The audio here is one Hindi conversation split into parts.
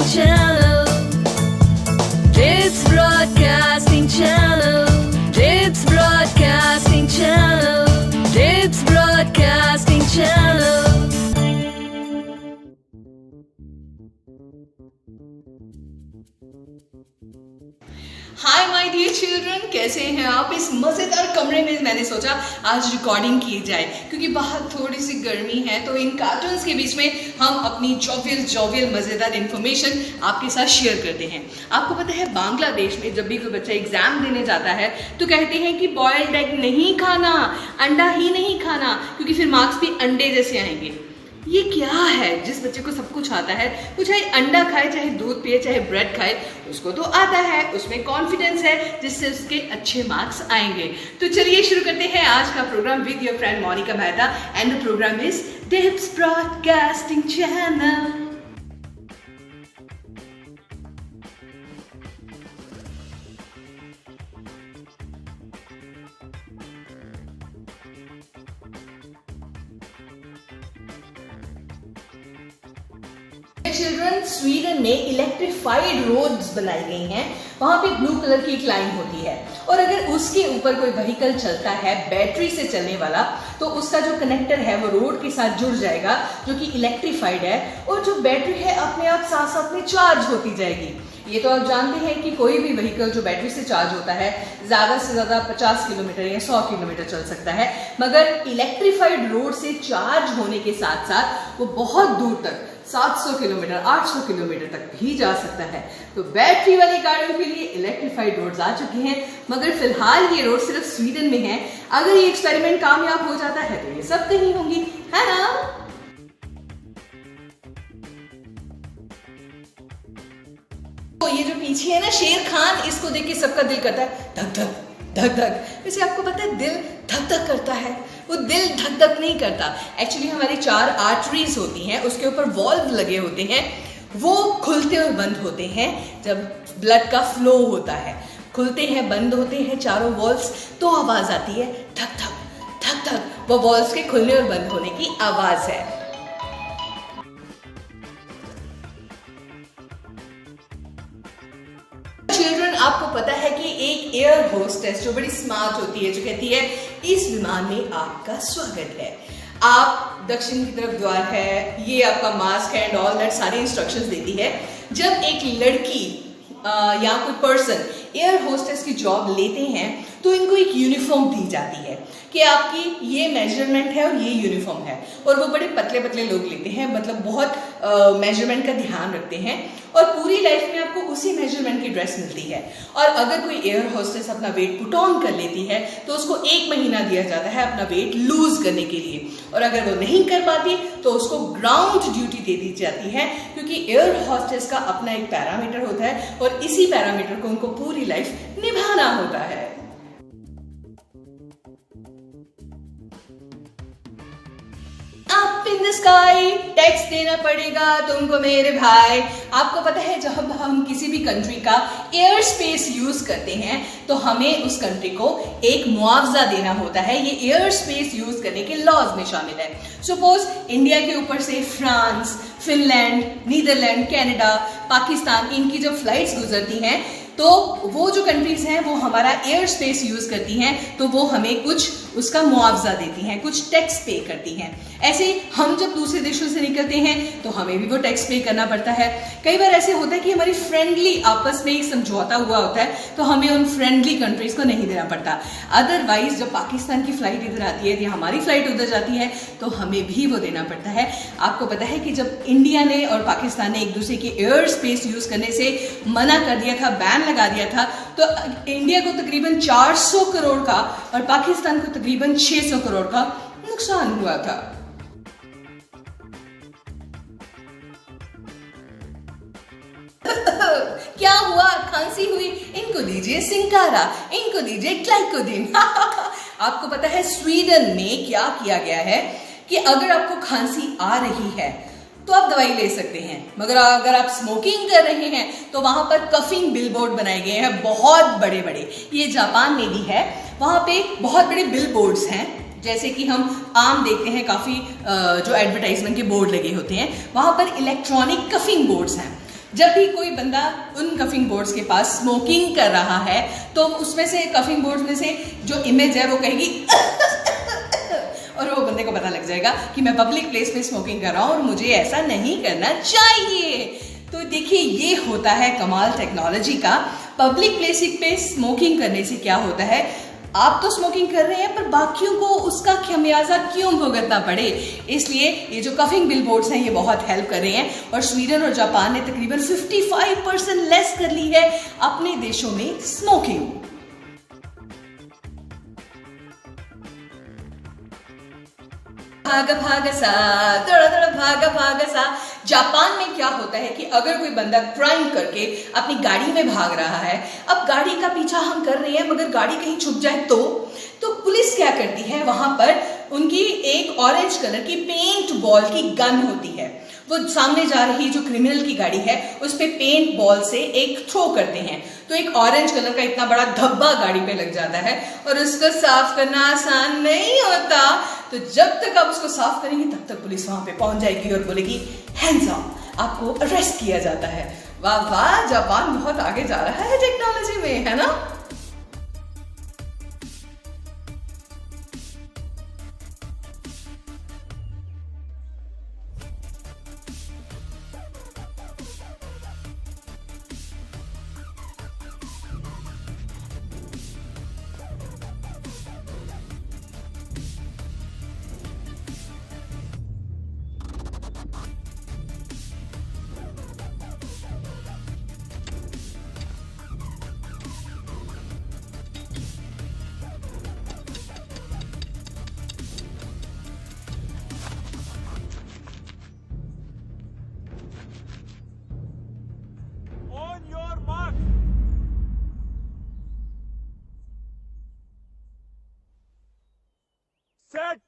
Channel. It's Broadcasting Channel. It's Broadcasting Channel. It's Broadcasting Channel. Hi my dear children, कैसे हैं आप? इस मज़ेदार कमरे में मैंने सोचा आज रिकॉर्डिंग की जाए क्योंकि बाहर थोड़ी सी गर्मी है, तो इन कार्टून्स के बीच में हम अपनी जोवियल मज़ेदार इन्फॉर्मेशन आपके साथ शेयर करते हैं। आपको पता है बांग्लादेश में जब भी कोई बच्चा एग्जाम देने जाता है तो कहते हैं कि बॉयल्ड एग नहीं खाना, अंडा ही नहीं खाना, क्योंकि फिर मार्क्स भी अंडे जैसे आएंगे। ये क्या है? जिस बच्चे को सब कुछ आता है, वो चाहे अंडा खाए, चाहे दूध पिए, चाहे ब्रेड खाए, उसको तो आता है, उसमें कॉन्फिडेंस है जिससे उसके अच्छे मार्क्स आएंगे। तो चलिए शुरू करते हैं आज का program with your friend Monika Mehta and the program is Dips broadcasting channel. Children, Sweden में इलेक्ट्रिफाइड रोड्स बनाई गई हैं। वहां पे ब्लू कलर की एक लाइन होती है और अगर उसके ऊपर कोई व्हीकल चलता है बैटरी से चलने वाला, तो उसका जो कनेक्टर है वो रोड के साथ जुड़ जाएगा, जो कि इलेक्ट्रिफाइड है, और जो बैटरी है अपने आप साथ साथ में चार्ज होती जाएगी। ये तो आप जानते हैं कि कोई भी व्हीकल जो बैटरी से चार्ज होता है ज़्यादा से ज़्यादा 50 किलोमीटर या 100 किलोमीटर चल सकता है, मगर इलेक्ट्रिफाइड रोड से चार्ज होने के साथ साथ वो बहुत दूर तक 700 किलोमीटर 800 किलोमीटर तक भी जा सकता है। तो बैटरी वाली गाड़ियों के लिए इलेक्ट्रिफाइड रोड्स आ चुके हैं, मगर फिलहाल ये रोड सिर्फ स्वीडन में है। अगर ये एक्सपेरिमेंट कामयाब हो जाता है तो ये सब कहीं होंगी, है ना? तो ये जो पीछे है ना शेर खान, इसको देख के सबका दिल करता है धक धक धक धक। वैसे आपको पता है दिल धक धक करता है? वो दिल धक धक नहीं करता। एक्चुअली हमारी 4 आर्टरीज होती हैं, उसके ऊपर वॉल्व लगे होते हैं, वो खुलते और बंद होते हैं जब ब्लड का फ्लो होता है। खुलते हैं, बंद होते हैं चारों वॉल्व्स, तो आवाज आती है धक धक धक धक। वो वॉल्व्स के खुलने और बंद होने की आवाज है। चिल्ड्रन, आपको पता है कि एक एयर होस्टेस जो बड़ी स्मार्ट होती है, जो कहती है इस विमान में आपका स्वागत है, आप दक्षिण की तरफ द्वार है, ये आपका मास्क है एंड ऑल दैट, सारी इंस्ट्रक्शंस देती है। जब एक लड़की या कोई पर्सन एयर होस्टेस की जॉब लेते हैं तो इनको एक यूनिफॉर्म दी जाती है कि आपकी ये मेजरमेंट है और ये यूनिफॉर्म है, और वो बड़े पतले पतले लोग लेते हैं, मतलब बहुत मेजरमेंट का ध्यान रखते हैं, और पूरी लाइफ में आपको उसी मेजरमेंट की ड्रेस मिलती है। और अगर कोई एयर होस्टेस अपना वेट पुट ऑन कर लेती है तो उसको 1 महीना दिया जाता है अपना वेट लूज करने के लिए, और अगर वो नहीं कर पाती तो उसको ग्राउंड ड्यूटी दे दी जाती है, क्योंकि एयर होस्टेस का अपना एक पैरामीटर होता है और इसी पैरामीटर को उनको पूरी लाइफ निभाना होता है। इन द स्काई टैक्स देना पड़ेगा तुमको मेरे भाई। आपको पता है जब हम किसी भी कंट्री का एयर स्पेस यूज करते हैं तो हमें उस कंट्री को एक मुआवजा देना होता है। ये एयर स्पेस यूज करने के लॉज में शामिल है। सपोज इंडिया के ऊपर से France, Finland, Netherland, Canada, Pakistan, इनकी जब फ्लाइट्स गुजरती हैं तो वो जो कंट्रीज हैं वो हमारा एयर स्पेस यूज करती हैं, तो वो हमें कुछ उसका मुआवजा देती हैं, कुछ टैक्स पे करती हैं। ऐसे हम जब दूसरे देशों से निकलते हैं तो हमें भी वो टैक्स पे करना पड़ता है। कई बार ऐसे होता है कि हमारी फ्रेंडली आपस में एक समझौता हुआ होता है तो हमें उन फ्रेंडली कंट्रीज को नहीं देना पड़ता। अदरवाइज जब पाकिस्तान की फ्लाइट इधर आती है या हमारी फ्लाइट उधर जाती है तो हमें भी वो देना पड़ता है। आपको पता है कि जब इंडिया ने और पाकिस्तान ने एक दूसरे के एयर स्पेस यूज करने से मना कर दिया था, बैन लगा दिया था, तो इंडिया को तकरीबन 400 करोड़ का और पाकिस्तान को तकरीबन 600 करोड़ का नुकसान हुआ था। क्या हुआ? खांसी हुई, इनको दीजिए सिंकारा, इनको दीजिए ग्लाइकोडिन। आपको पता है स्वीडन में क्या किया गया है कि अगर आपको खांसी आ रही है तो आप दवाई ले सकते हैं, मगर अगर आप स्मोकिंग कर रहे हैं तो वहां पर कफिंग बिलबोर्ड बनाए गए हैं, बहुत बड़े बड़े। ये जापान में भी है, वहां पे बहुत बड़े बिलबोर्ड्स हैं, जैसे कि हम आम देखते हैं काफ़ी जो एडवर्टाइजमेंट के बोर्ड लगे होते हैं, वहाँ पर इलेक्ट्रॉनिक कफिंग बोर्ड्स हैं। जब भी कोई बंदा उन कफिंग बोर्ड्स के पास स्मोकिंग कर रहा है तो उसमें से कफिंग बोर्ड्स में से जो इमेज है वो कहेगी और वो बंदे को पता लग जाएगा कि मैं पब्लिक प्लेस में स्मोकिंग कर रहा हूँ और मुझे ऐसा नहीं करना चाहिए। तो देखिए, ये होता है कमाल टेक्नोलॉजी का। पब्लिक प्लेस पे स्मोकिंग करने से क्या होता है, आप तो स्मोकिंग कर रहे हैं पर बाकियों को उसका खमियाजा क्यों भुगतना पड़े। इसलिए ये जो कफिंग बिल बोर्ड्स हैं ये बहुत हेल्प कर रहे हैं और स्वीडन और जापान ने तकरीबन 55% लेस कर ली है अपने देशों में स्मोकिंग। भागा भागा सा, थोड़ा थोड़ा भागा भागा सा। जापान में क्या होता है कि अगर कोई बंदा क्राइम करके अपनी गाड़ी में भाग रहा है, अब गाड़ी का पीछा हम कर रहे हैं मगर गाड़ी कहीं छुप जाए तो पुलिस क्या करती है, वहां पर उनकी एक ऑरेंज कलर की पेंट बॉल की गन होती है। वो सामने जा रही जो क्रिमिनल की गाड़ी है उस पे पेंट बॉल से एक थ्रो करते हैं, तो एक ऑरेंज कलर का इतना बड़ा धब्बा गाड़ी पे लग जाता है और उसको साफ करना आसान नहीं होता। तो जब तक आप उसको साफ करेंगे तब तक पुलिस वहां पे पहुंच जाएगी और बोलेगी हैंड्स अप, आपको अरेस्ट किया जाता है। वाह वाह, जापान बहुत आगे जा रहा है टेक्नोलॉजी में, है ना। Set!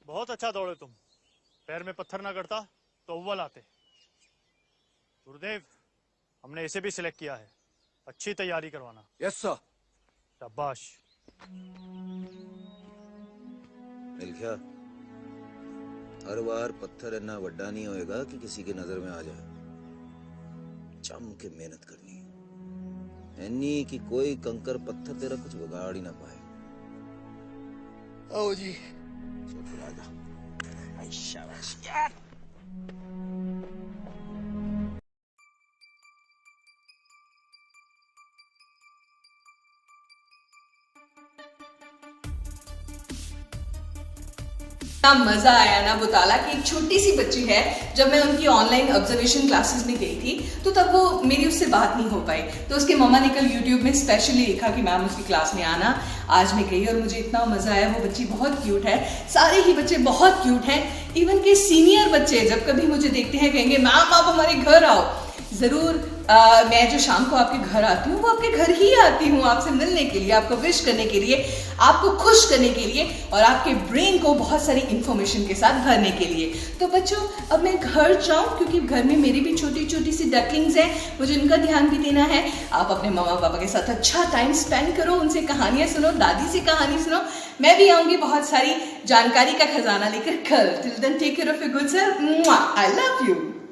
बहुत अच्छा दौड़े तुम। पैर में पत्थर ना गड़ता तो अव्वल आते। गुरुदेव, हमने इसे भी सिलेक्ट किया है। अच्छी तैयारी करवाना। Yes sir. शाबाश। मिलख्या, हर बार पत्थर इतना वड्डा नहीं होएगा कि किसी की नजर में आ जाए। जम के मेहनत करनी है। एनी कि कोई कंकर पत्थर तेरा कुछ बिगाड़ ही ना पाए। आओ जी। चल फिर आजा। शाबाश यार। इतना मजा आया ना बुताला कि एक छोटी सी बच्ची है, जब मैं उनकी ऑनलाइन ऑब्जर्वेशन क्लासेस में गई थी तो तब वो मेरी उससे बात नहीं हो पाई, तो उसके मम्मा ने कल यूट्यूब में स्पेशली लिखा कि मैम उसकी क्लास में आना। आज मैं गई और मुझे इतना मजा आया। वो बच्ची बहुत क्यूट है, सारे ही बच्चे बहुत क्यूट हैं। इवन के सीनियर बच्चे जब कभी मुझे देखते हैं कहेंगे मैम आप हमारे घर आओ। जरूर मैं जो शाम को आपके घर आती हूँ वो आपके घर ही आती हूँ, आपसे मिलने के लिए, आपको विश करने के लिए, आपको खुश करने के लिए और आपके ब्रेन को बहुत सारी इंफॉर्मेशन के साथ भरने के लिए। तो बच्चों अब मैं घर जाऊँ क्योंकि घर में मेरी भी छोटी छोटी सी डकलिंग्स हैं, मुझे उनका ध्यान भी देना है। आप अपने मम्मा पापा के साथ अच्छा टाइम स्पेंड करो, उनसे कहानियां सुनो, दादी से कहानी सुनो। मैं भी आऊंगी बहुत सारी जानकारी का खजाना लेकर कल। Till then take care of your good self. I love you.